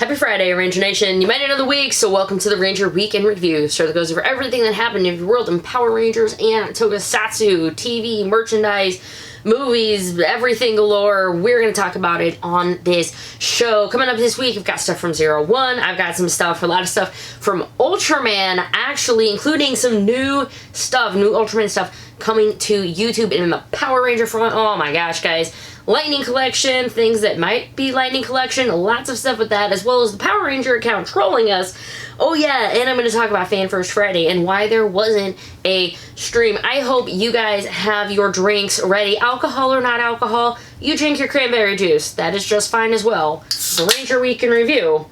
Happy Friday, Ranger Nation. You made it another week, so welcome to the Ranger Week in Review. Show that goes over everything that happened in your world in Power Rangers and TokuShoutsu, TV, merchandise, movies, everything galore. We're going to talk about it on this show. Coming up this week, I've got stuff from 01. I've got some stuff, a lot of stuff from Ultraman, actually, including some new stuff, new Ultraman stuff coming to YouTube and in the Power Ranger front. Oh my gosh, guys. Lightning Collection, things that might be Lightning Collection, lots of stuff with that, as well as the Power Ranger account trolling us. Oh yeah, and I'm going to talk about Fan First Friday and why there wasn't a stream. I hope you guys have your drinks ready. Alcohol or not alcohol, you drink your cranberry juice. That is just fine as well. The Ranger Week in Review,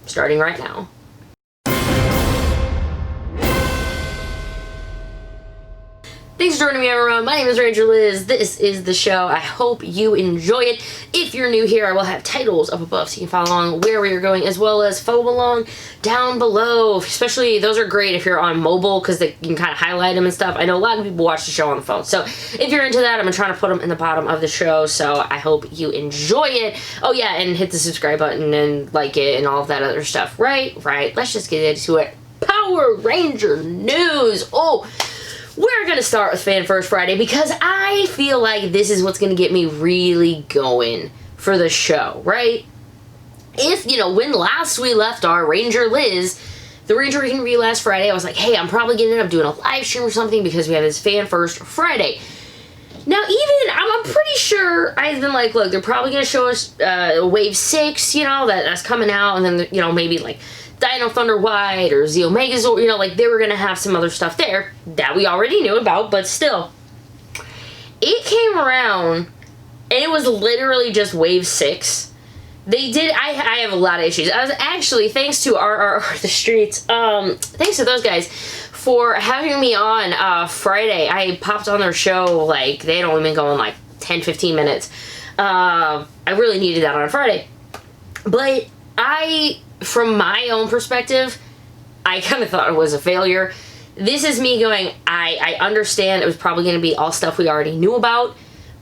starting right now. Thanks for joining me, everyone. My name is Ranger Liz. This is the show. I hope you enjoy it. If you're new here, I will have titles up above so you can follow along where we are going, as well as follow along down below. Especially, those are great if you're on mobile, because you can kind of highlight them and stuff. I know a lot of people watch the show on the phone. So if you're into that, I'm trying to put them in the bottom of the show. So I hope you enjoy it. Oh yeah, and hit the subscribe button and like it and all of that other stuff. Right. Let's just get into it. Power Ranger news. Oh, we're going to start with Fan First Friday because I feel like this is what's going to get me really going for the show, right? If, when last we left our Ranger Liz, the Ranger Week in Review last Friday, I was like, hey, I'm probably going to end up doing a live stream or something because we have this Fan First Friday. Now, I'm pretty sure I've been like, look, they're probably going to show us Wave 6, that's coming out, and then, maybe like Dino Thunder White or Zeo Megazord, they were going to have some other stuff there that we already knew about, but still. It came around, and it was literally just Wave 6. They did, I have a lot of issues. I was actually, thanks to RRR The Streets, thanks to those guys for having me on Friday. I popped on their show, they had only been going 10, 15 minutes. I really needed that on Friday. But from my own perspective, I kind of thought it was a failure. This is me going, I understand it was probably going to be all stuff we already knew about,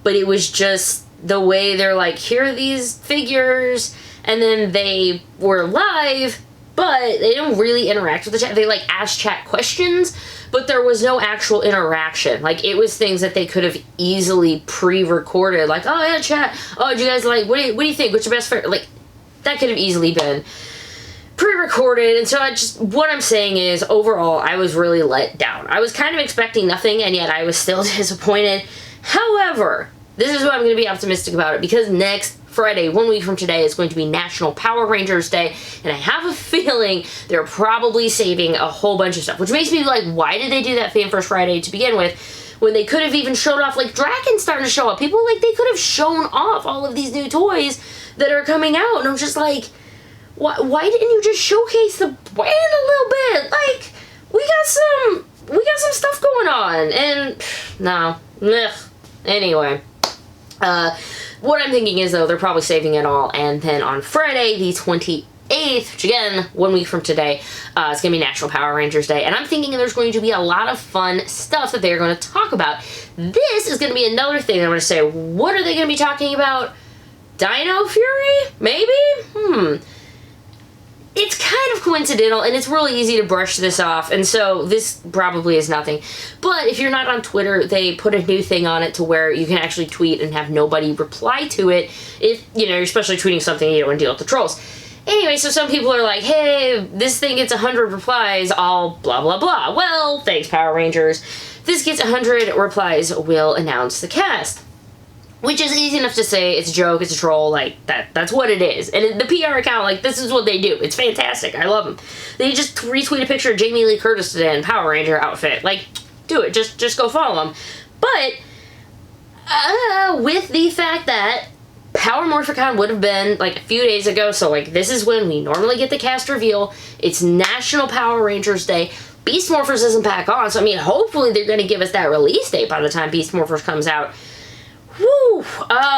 but it was just the way they're like, here are these figures, and then they were live, but they didn't really interact with the chat. They asked chat questions, but there was no actual interaction. It was things that they could have easily pre-recorded, oh yeah, chat, oh, did you guys what do you think, what's your best favorite, that could have easily been pre-recorded. And so what I'm saying is, overall, I was really let down. I was kind of expecting nothing, and yet I was still disappointed. However, this is what I'm going to be optimistic about it, because next Friday, 1 week from today, is going to be National Power Rangers Day, and I have a feeling they're probably saving a whole bunch of stuff, which makes me like, why did they do that Fan First Friday to begin with, when they could have even showed off, Drakkon's starting to show up. People, they could have shown off all of these new toys that are coming out, and I'm just like, why didn't you just showcase the brand a little bit? We got some stuff going on, and no. Ugh. Anyway, what I'm thinking is, though, they're probably saving it all, and then on Friday, the 28th, which again, 1 week from today, it's going to be National Power Rangers Day, and I'm thinking there's going to be a lot of fun stuff that they're going to talk about. This is going to be another thing I'm going to say, what are they going to be talking about? Dino Fury? Maybe? It's kind of coincidental, and it's really easy to brush this off, and so this probably is nothing. But if you're not on Twitter, they put a new thing on it to where you can actually tweet and have nobody reply to it if, you're especially tweeting something you don't want to deal with the trolls. Anyway, so some people are like, hey, this thing gets 100 replies, all blah, blah, blah. Well, thanks, Power Rangers. This gets 100 replies, we'll announce the cast. Which is easy enough to say, it's a joke, it's a troll, that's what it is. And the PR account, this is what they do. It's fantastic, I love them. They just retweet a picture of Jamie Lee Curtis today in Power Ranger outfit. Do it, just go follow them. But, with the fact that Power Morphicon would have been, a few days ago, so, this is when we normally get the cast reveal. It's National Power Rangers Day. Beast Morphers isn't back on, so, hopefully they're going to give us that release date by the time Beast Morphers comes out. Woo!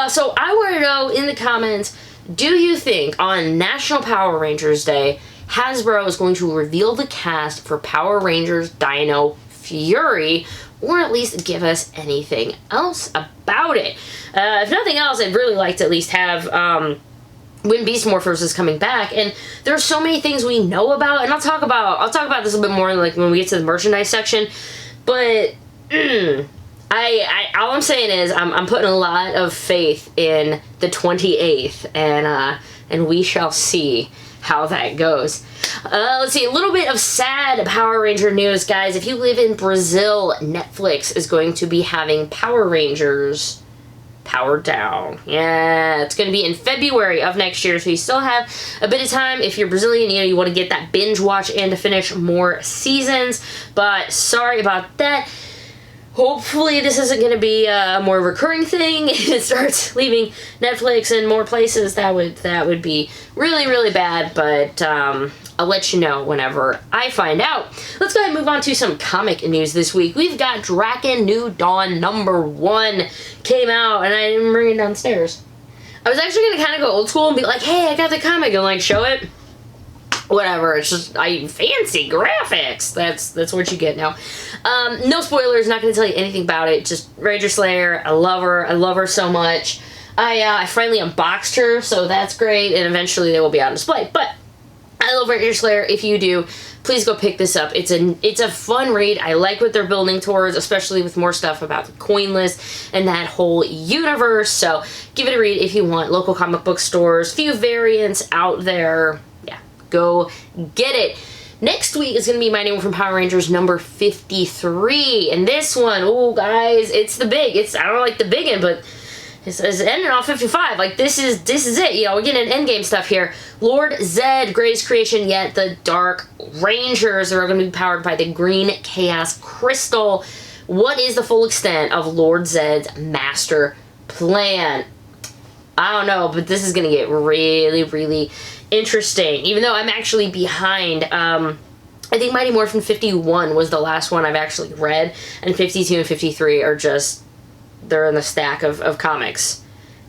So I want to know in the comments, do you think on National Power Rangers Day, Hasbro is going to reveal the cast for Power Rangers Dino Fury, or at least give us anything else about it? If nothing else, I'd really like to at least have, when Beast Morphers is coming back, and there's so many things we know about, and I'll talk about this a bit more like when we get to the merchandise section, but all I'm saying is I'm putting a lot of faith in the 28th, and we shall see how that goes. Let's see, a little bit of sad Power Ranger news, guys. If you live in Brazil, Netflix is going to be having Power Rangers Powered Down. Yeah, it's going to be in February of next year, so you still have a bit of time. If you're Brazilian, you know, you want to get that binge watch in to finish more seasons, but sorry about that. Hopefully this isn't going to be a more recurring thing. It starts leaving Netflix and more places. That would be really, really bad, but I'll let you know whenever I find out. Let's go ahead and move on to some comic news this week. We've got Drakkon New Dawn #1 came out, and I didn't bring it downstairs. I was actually going to kind of go old school and be like, hey, I got the comic, and like show it. Whatever, it's just fancy graphics. That's what you get now. No spoilers, not going to tell you anything about it. Just Ranger Slayer, I love her so much. I finally unboxed her, so that's great, and eventually they will be on display. But I love Ranger Slayer. If you do, please go pick this up. It's a fun read. I like what they're building towards, especially with more stuff about the coin list and that whole universe. So give it a read if you want. Local comic book stores, few variants out there. Go get it. Next week is going to be My Name from Power Rangers number 53. And this one, oh guys, it's the big. I don't like the big one, but it's ending off 55. Like this is it. You know, we're getting endgame stuff here. Lord Zed, greatest creation yet. The Dark Rangers are going to be powered by the Green Chaos Crystal. What is the full extent of Lord Zed's master plan? I don't know, but this is going to get really, really interesting. Even though I'm actually behind, I think Mighty Morphin 51 was the last one I've actually read, and 52 and 53 are just, they're in the stack of comics.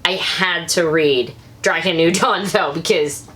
I had to read Drakkon New Dawn, though, because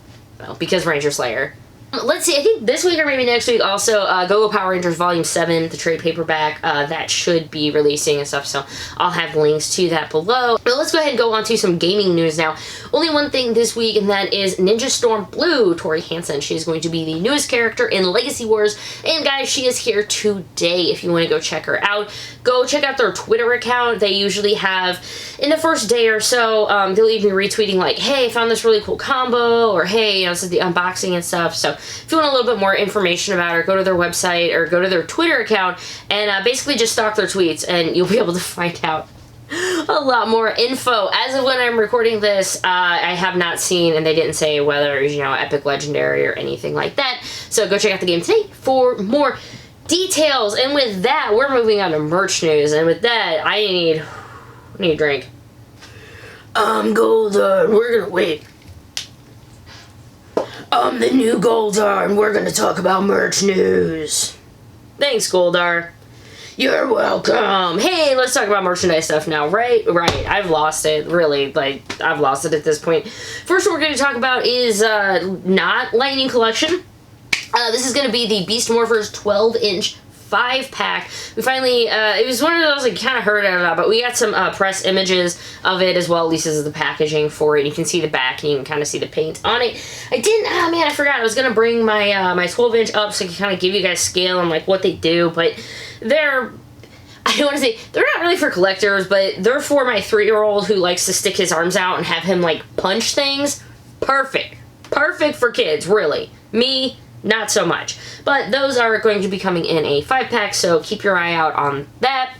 Ranger Slayer. Let's see, I think this week or maybe next week also, Go-Go Power Rangers Volume 7, the trade paperback, that should be releasing and stuff, so I'll have links to that below. But let's go ahead and go on to some gaming news now. Only one thing this week, and that is Ninja Storm Blue, Tori Hansen. She is going to be the newest character in Legacy Wars, and guys, she is here today. If you want to go check her out, go check out their Twitter account. They usually have, in the first day or so, they'll even be retweeting like, hey, I found this really cool combo, or hey, you know, this is the unboxing and stuff. So if you want a little bit more information about her, go to their website or go to their Twitter account and basically just stalk their tweets, and you'll be able to find out a lot more info. As of when I'm recording this, I have not seen, and they didn't say whether it was, you know, epic, legendary, or anything like that. So go check out the game today for more details. And with that, we're moving on to merch news. And with that, I need a drink. Golden, we're gonna wait. The new Goldar, and we're gonna talk about merch news. Thanks, Goldar. You're welcome. Hey, let's talk about merchandise stuff now, right? Right, I've lost it, really, like, I've lost it at this point. First what we're gonna talk about is, not Lightning Collection. This is gonna be the Beast Morphers 12-inch 5-pack. We finally, it was one of those I kind of heard about, but we got some press images of it as well. At least this is the packaging for it. You can see the back, and you can kind of see the paint on it. I didn't, oh man, I forgot. I was going to bring my my 12-inch up so I can kind of give you guys scale and like what they do, but they're, I don't want to say, they're not really for collectors, but they're for my 3-year-old who likes to stick his arms out and have him like punch things. Perfect. Perfect for kids, really. Me, not so much. But those are going to be coming in a 5-pack, so keep your eye out on that.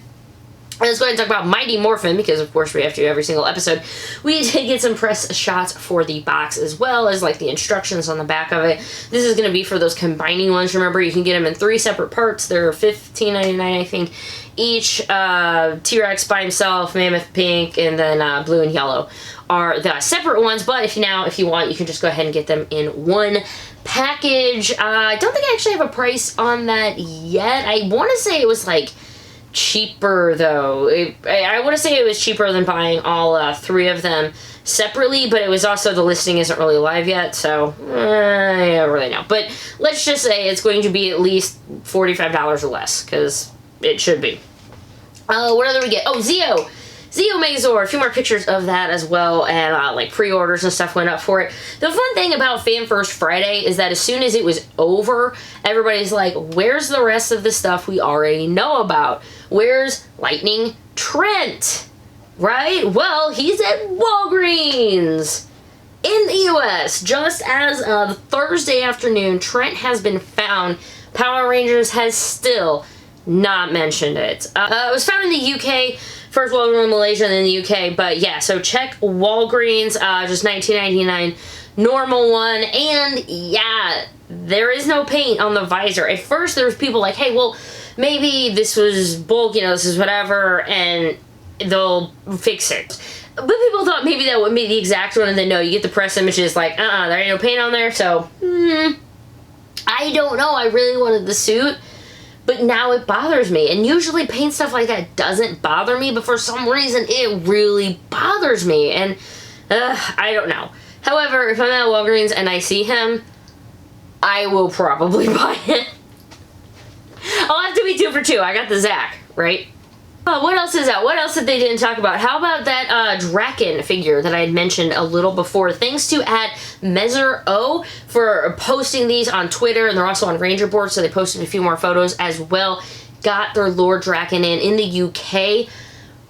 Let's go ahead and talk about Mighty Morphin, because of course we have to every single episode. We did get some press shots for the box, as well as like the instructions on the back of it. This is going to be for those combining ones. Remember, you can get them in 3 separate parts. They're $15.99, I think, each. T-Rex by himself, Mammoth Pink, and then blue and yellow are the separate ones. But if you want, you can just go ahead and get them in one package. I don't think I actually have a price on that yet. I want to say it was like cheaper, though. I want to say it was cheaper than buying all 3 of them separately, but it was also, the listing isn't really live yet, so I don't really know. But let's just say it's going to be at least $45 or less, because it should be. What other we get? Oh, Zeo! Zeo Megazord, a few more pictures of that as well, and like pre-orders and stuff went up for it. The fun thing about Fan First Friday is that as soon as it was over, everybody's like, where's the rest of the stuff we already know about? Where's Lightning Trent? Right? Well, he's at Walgreens in the US. Just as Thursday afternoon, Trent has been found. Power Rangers has still not mentioned it. It was found in the UK. First Walgreens in Malaysia and then the UK, but yeah, so check Walgreens, just $19.99, normal one, and yeah, there is no paint on the visor. At first, there was people like, hey, well, maybe this was bulk, you know, this is whatever, and they'll fix it. But people thought maybe that would be the exact one, and then no, you get the press images like, there ain't no paint on there, so, I don't know, I really wanted the suit. But now it bothers me. And usually paint stuff like that doesn't bother me, but for some reason it really bothers me. And I don't know. However, if I'm at Walgreens and I see him, I will probably buy it. I'll have to be 2 for 2. I got the Zach, right? What else is out? What else that they didn't talk about? How about that Drakkon figure that I had mentioned a little before? Thanks to @Mezor for posting these on Twitter, and they're also on Ranger Board, so they posted a few more photos as well. Got their Lord Drakkon in the UK.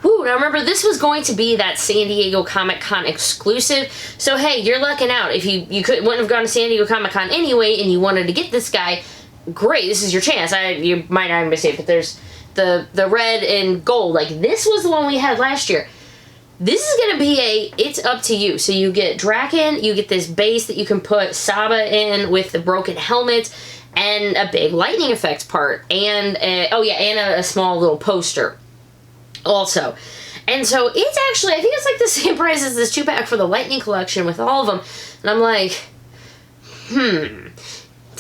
Whew, now remember, this was going to be that San Diego Comic-Con exclusive, so hey, you're lucking out. If you wouldn't have gone to San Diego Comic-Con anyway, and you wanted to get this guy, great, this is your chance. You might not miss it, but there's the red and gold. Like, this was the one we had last year. This is going to be it's up to you. So you get Drakkon, you get this base that you can put Saba in with the broken helmet, and a big lightning effects part, and a small little poster also. And so it's actually, I think it's like the same price as this 2-pack for the Lightning Collection with all of them. And I'm like,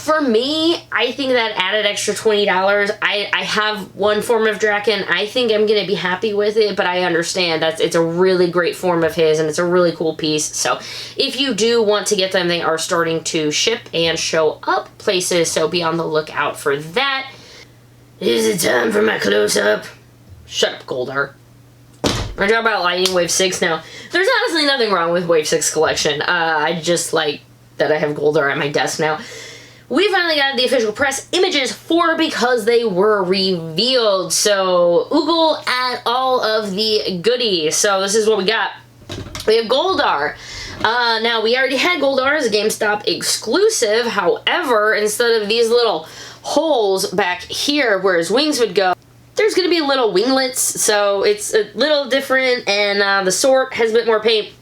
For me, I think that added extra $20, I have one form of Drakkon. I think I'm going to be happy with it, but I understand that it's a really great form of his, and it's a really cool piece. So if you do want to get them, they are starting to ship and show up places, so be on the lookout for that. Is it time for my close-up? Shut up, Goldar. We're talking about Lightning Wave 6 now. There's honestly nothing wrong with Wave 6 collection. I just like that I have Goldar at my desk now. We finally got the official press images for because they were revealed. So, oogle at all of the goodies. So, this is what we got. We have Goldar. Now, we already had Goldar as a GameStop exclusive. However, instead of these little holes back here where his wings would go, there's going to be little winglets. So, it's a little different, and the sword has a bit more paint,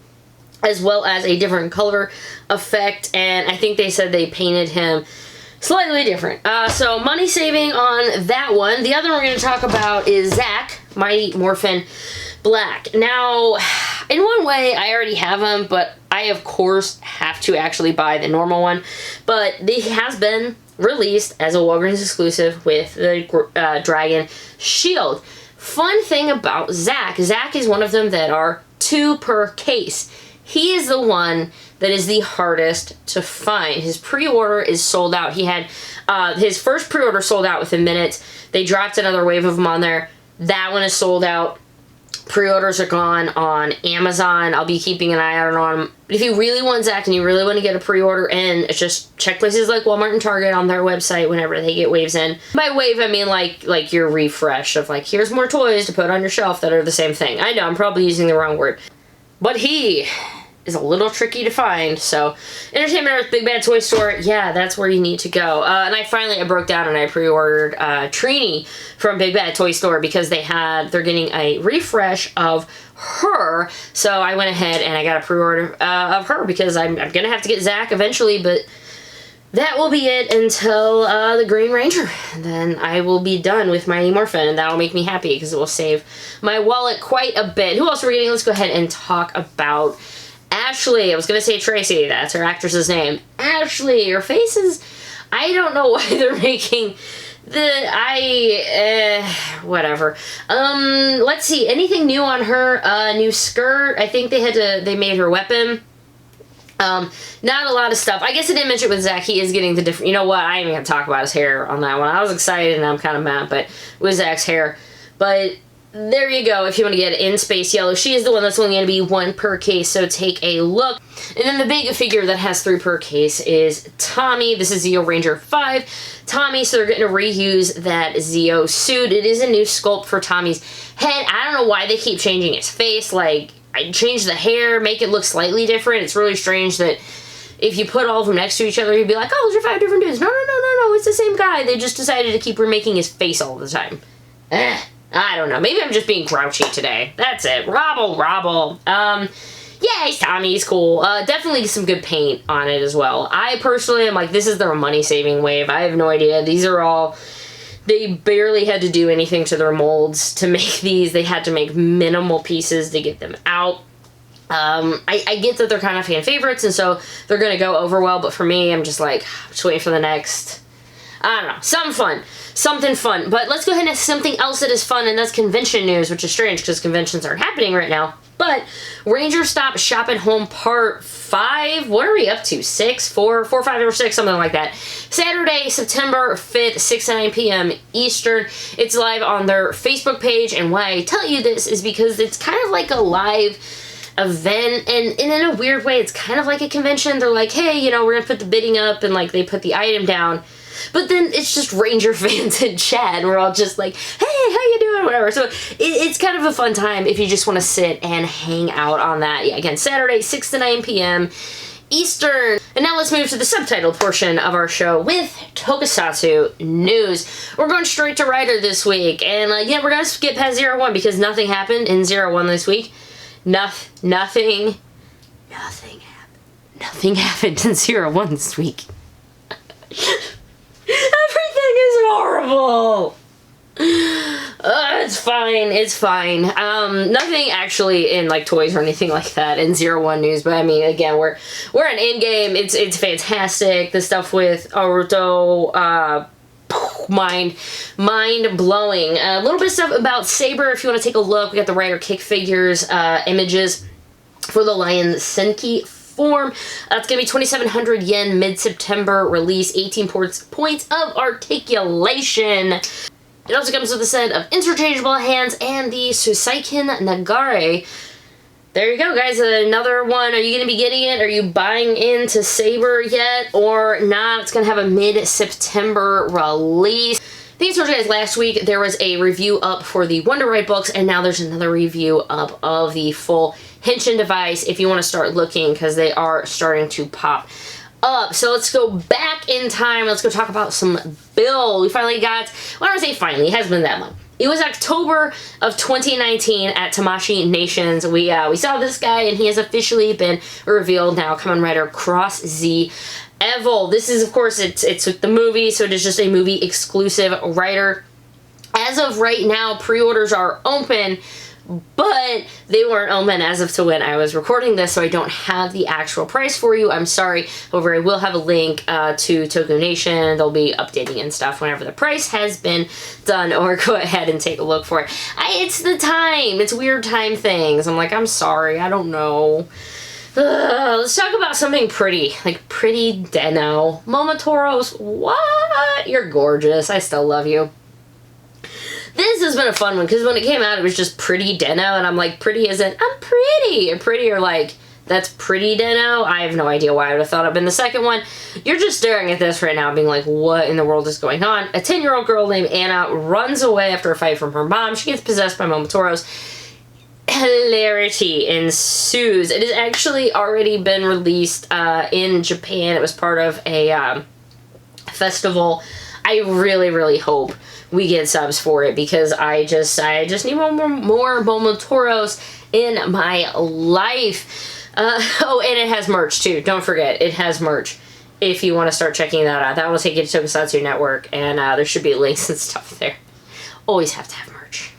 as well as a different color effect, and I think they said they painted him slightly different. So money saving on that one. The other one we're going to talk about is Zach, Mighty Morphin Black. Now, in one way, I already have him, but I, of course, have to actually buy the normal one. But he has been released as a Walgreens exclusive with the Dragon Shield. Fun thing about Zach is one of them that are 2 per case. He is the one that is the hardest to find. His pre-order is sold out. He had his first pre-order sold out within minutes. They dropped another wave of them on there. That one is sold out. Pre-orders are gone on Amazon. I'll be keeping an eye out on them. If you really want Zach and you really want to get a pre-order in, it's just check places like Walmart and Target on their website whenever they get waves in. By wave, I mean like your refresh of like, here's more toys to put on your shelf that are the same thing. I know, I'm probably using the wrong word. But he is a little tricky to find, so Entertainment Earth Big Bad Toy Store, yeah, that's where you need to go. And I broke down and I pre-ordered Trini from Big Bad Toy Store because they're getting a refresh of her, so I went ahead and I got a pre-order of her because I'm gonna have to get Zach eventually, but that will be it until the Green Ranger. And then I will be done with Mighty Morphin, and that will make me happy because it will save my wallet quite a bit. Who else are we getting? Let's go ahead and talk about Ashley. I was going to say Tracy. That's her actress's name. Ashley. Her face is... I don't know why they're making whatever. Let's see. Anything new on her? New skirt. I think they made her weapon. Not a lot of stuff. I guess I didn't mention it with Zach. He is getting the different... You know what? I ain't even going to talk about his hair on that one. I was excited and I'm kind of mad, but with Zach's hair. But there you go if you want to get it in space yellow. She is the one that's only going to be 1 per case, so take a look. And then the big figure that has 3 per case is Tommy. This is Zeo Ranger 5 Tommy, so they're going to reuse that Zeo suit. It is a new sculpt for Tommy's head. I don't know why they keep changing his face. Like, I change the hair, make it look slightly different. It's really strange that if you put all of them next to each other, you'd be like, oh, those are 5 different dudes. No, it's the same guy. They just decided to keep remaking his face all the time. I don't know. Maybe I'm just being grouchy today. That's it. Robble. Yeah, he's Tommy. He's cool. Definitely some good paint on it as well. I personally am like, this is their money-saving wave. I have no idea. These are all... They barely had to do anything to their molds to make these. They had to make minimal pieces to get them out. I get that they're kind of fan favorites, and so they're going to go over well, but for me, I'm just like, I'm just waiting for the next... I don't know, something fun. But let's go ahead and something else that is fun, and that's convention news, which is strange because conventions aren't happening right now. But Rangerstop Shop at Home Part 5, what are we up to? 6, 4, 5, or 6, something like that. Saturday, September 5th, 6 to 9 p.m. Eastern. It's live on their Facebook page, and why I tell you this is because it's kind of like a live event, and in a weird way, it's kind of like a convention. They're like, hey, you know, we're gonna put the bidding up, and like they put the item down. But then it's just Ranger fans in chat, and we're all just like, hey, how you doing, whatever. So it's kind of a fun time if you just want to sit and hang out on that. Yeah, again, Saturday, 6 to 9 p.m. Eastern. And now let's move to the subtitled portion of our show with TokuShoutsu news. We're going straight to Rider this week, and yeah, we're going to skip past 01 because nothing happened in 01 this week. Nothing happened in 01 this week. Everything is horrible. It's fine. Nothing actually in like toys or anything like that in 01 news, but I mean, again, we're an in-game. It's fantastic. The stuff with Naruto, mind blowing. A little bit of stuff about Saber if you want to take a look. We got the Rider kick figures, images for the Lion Senki form. It's going to be 2,700 yen mid-September release, 18 points of articulation. It also comes with a set of interchangeable hands and the Susaiken Nagare. There you go, guys. Another one. Are you going to be getting it? Are you buying into Saber yet or not? It's going to have a mid-September release. I think I told you guys last week there was a review up for the Wonder Ride books, and now there's another review up of the full Henshin device if you want to start looking, because they are starting to pop up. So let's go back in time. Let's go talk about some Bill. We finally got, well, I don't say finally, it hasn't been that long. It was October of 2019 at Tamashii Nations. We saw this guy, and he has officially been revealed now. Kamen Rider Cross Z Evil. This is, of course, it's with the movie, so it is just a movie exclusive Rider. As of right now, pre-orders are open, but they weren't open as of to when I was recording this, so I don't have the actual price for you. I'm sorry. However, I will have a link to Toku Nation. They'll be updating and stuff whenever the price has been done, or go ahead and take a look for it. It's the time. It's weird time things. I'm like, I'm sorry. I don't know. Let's talk about something pretty. Like, pretty Deno. Momotoros, what? You're gorgeous. I still love you. This has been a fun one, because when it came out, it was just pretty Deno, and I'm like, pretty isn't, I'm pretty. And pretty are like, that's pretty Deno? I have no idea why I would have thought of in the second one. You're just staring at this right now, being like, what in the world is going on? A 10-year-old girl named Anna runs away after a fight from her mom. She gets possessed by Momotoros. Hilarity ensues. It has actually already been released in Japan. It was part of a festival. I really, really hope we get subs for it, because I just need more Momotoros in my life. Oh, and it has merch too. Don't forget, it has merch. If you want to start checking that out, that will take you to TokuShoutsu Network, and there should be links and stuff there. Always have to have merch.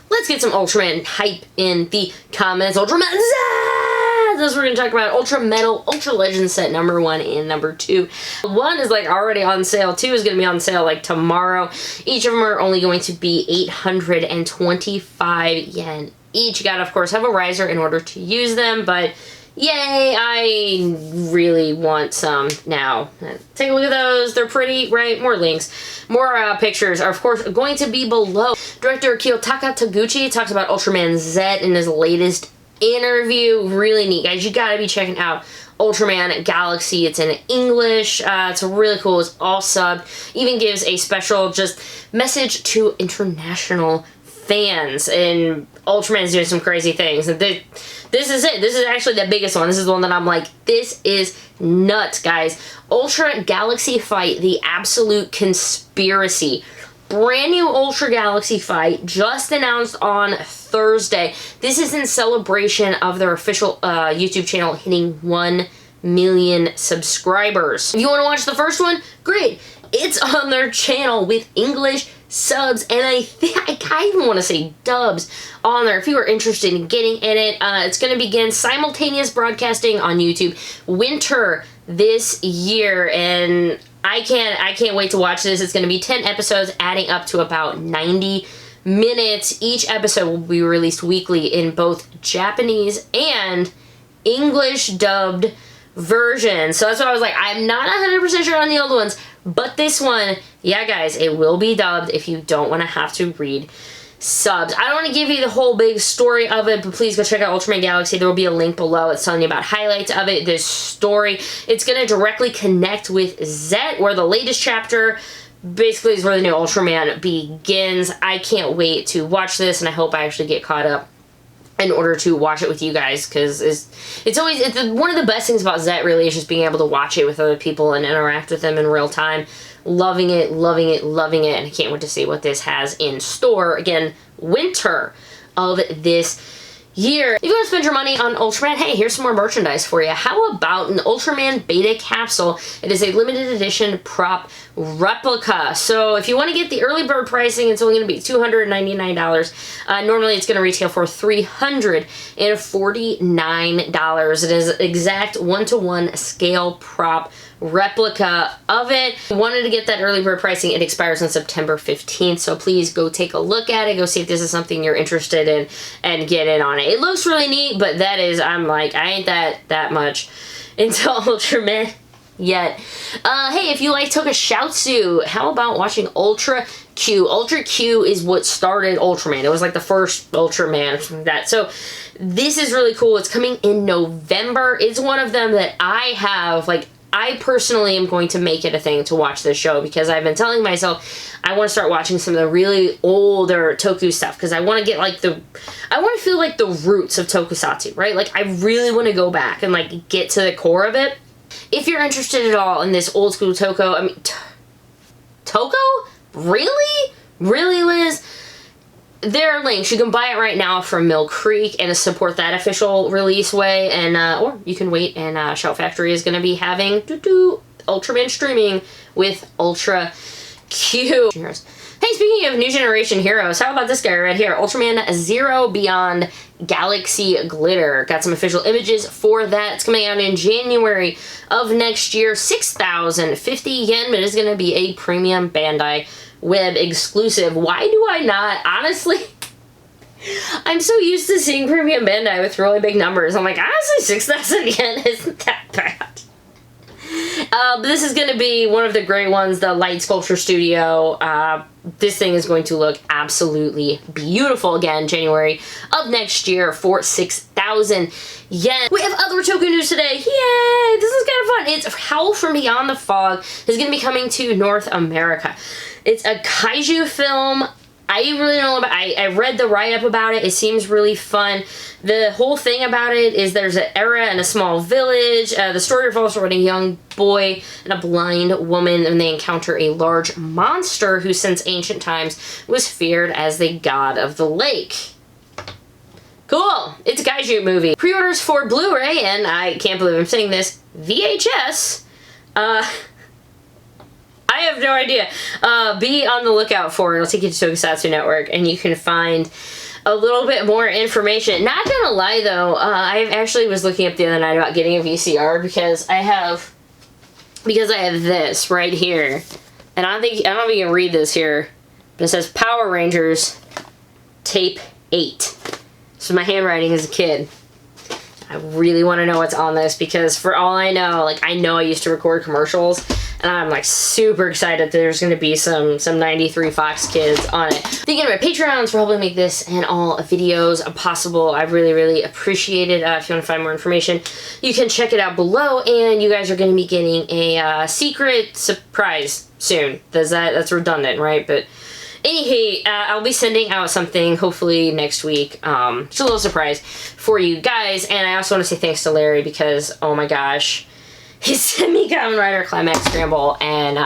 Let's get some Ultraman hype in the comments. Ultraman Zaz! This we're going to talk about Ultra Metal, Ultra Legend set number 1 and number 2. 1 is like already on sale. 2 is going to be on sale like tomorrow. Each of them are only going to be 825 yen each. You got to, of course, have a riser in order to use them, but Yay, I really want some now. Take a look at those. They're pretty, right? More links. More pictures are, of course, going to be below. Director Kiyotaka Taguchi talks about Ultraman Z in his latest interview. Really neat, guys. You gotta be checking out Ultraman Galaxy. It's in English. It's really cool. It's all subbed. Even gives a special just message to international fans, and Ultraman's doing some crazy things. And this is it. This is actually the biggest one. This is the one that I'm like, this is nuts, guys. Ultra Galaxy Fight, the absolute conspiracy. Brand new Ultra Galaxy Fight just announced on Thursday. This is in celebration of their official YouTube channel hitting 1 million subscribers. If you want to watch the first one, great. It's on their channel with English subs, and I even want to say dubs on there if you are interested in getting in it. It's going to begin simultaneous broadcasting on YouTube winter this year, and I can't wait to watch this. It's going to be 10 episodes adding up to about 90 minutes. Each episode will be released weekly in both Japanese and English dubbed versions. So that's why I was like, I'm not 100% sure on the old ones, but this one, yeah, guys, it will be dubbed if you don't want to have to read subs. I don't want to give you the whole big story of it, but please go check out Ultraman Galaxy. There will be a link below. It's telling you about highlights of it, this story. It's going to directly connect with Zet, where the latest chapter basically is where the new Ultraman begins. I can't wait to watch this, and I hope I actually get caught up in order to watch it with you guys, because it's one of the best things about Zet, really, is just being able to watch it with other people and interact with them in real time. Loving it, loving it, loving it, and I can't wait to see what this has in store. Again, winter of this year. If you want to spend your money on Ultraman, hey, here's some more merchandise for you. How about an Ultraman Beta capsule? It is a limited edition prop replica. So if you want to get the early bird pricing, it's only going to be $299. Normally it's going to retail for $349. It is exact 1-to-1 scale prop replica of it. Wanted to get that early bird pricing. It expires on September 15th, so please go take a look at it. Go see if this is something you're interested in and get in on it. It looks really neat, but that is, I'm like, I ain't that much into Ultraman yet. Hey, if you like TokuShoutsu, how about watching Ultra Q? Ultra Q is what started Ultraman. It was like the first Ultraman, something like that. So this is really cool. It's coming in November. It's one of them that I have, like, I personally am going to make it a thing to watch this show, because I've been telling myself I want to start watching some of the really older Toku stuff, because I want to get like I want to feel like the roots of Tokusatsu, right? Like I really want to go back and like get to the core of it. If you're interested at all in this old school Toku, I mean, Toku? Really? Really, Liz? There are links. You can buy it right now from Mill Creek and support that official release way, and or you can wait, and Shout Factory is going to be having Ultraman streaming with Ultra Q. Hey, speaking of new generation heroes, how about this guy right here? Ultraman Zero Beyond Galaxy Glitter. Got some official images for that. It's coming out in January of next year. 6,050 yen, but it's going to be a premium Bandai web exclusive. Why do I not? Honestly, I'm so used to seeing premium Bandai with really big numbers. I'm like, honestly, 6,000 yen isn't that bad. But this is going to be one of the great ones, the Light Sculpture Studio. This thing is going to look absolutely beautiful. Again, January of next year for 6,000 yen. We have other Toku news today. Yay! This is kind of fun. It's Howl from Beyond the Fog is going to be coming to North America. It's a kaiju film. I really don't know about it. I read the write-up about it. It seems really fun. The whole thing about it is there's an era in a small village. The story revolves around a young boy and a blind woman, and they encounter a large monster who since ancient times was feared as the god of the lake. Cool. It's a kaiju movie. Pre-orders for Blu-ray, and I can't believe I'm saying this, VHS, I have no idea. Be on the lookout for it. It'll take you to Tokusatsu Network, and you can find a little bit more information. Not gonna lie, though, I actually was looking up the other night about getting a VCR, because I have this right here, and I don't know if you can read this here, but it says Power Rangers Tape 8. So my handwriting as a kid. I really want to know what's on this, because for all I know, like, I know I used to record commercials, and I'm like super excited that there's going to be some 93 Fox kids on it. Thinking about Patreons for helping make this and all videos possible. I really appreciate it. If you want to find more information, you can check it out below, and you guys are going to be getting a secret surprise soon. That's redundant, right? But anyway, I'll be sending out something hopefully next week. Just a little surprise for you guys. And I also want to say thanks to Larry, because, oh my gosh, he sent me Kamen Rider Climax Scramble, and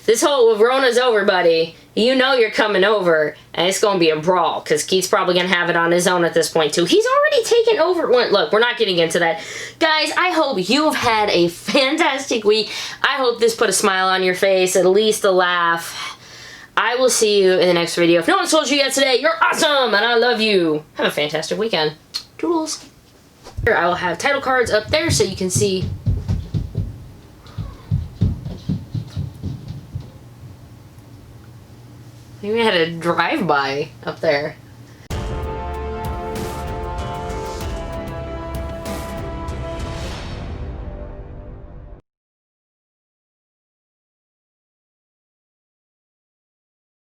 this whole Rona's over, buddy. You know you're coming over, and it's going to be a brawl, because Keith's probably going to have it on his own at this point, too. He's already taken over. Look, we're not getting into that. Guys, I hope you have had a fantastic week. I hope this put a smile on your face, at least a laugh. I will see you in the next video. If no one's told you yet today, you're awesome, and I love you. Have a fantastic weekend. Toodles. Here, I will have title cards up there so you can see. Maybe I had a drive-by up there.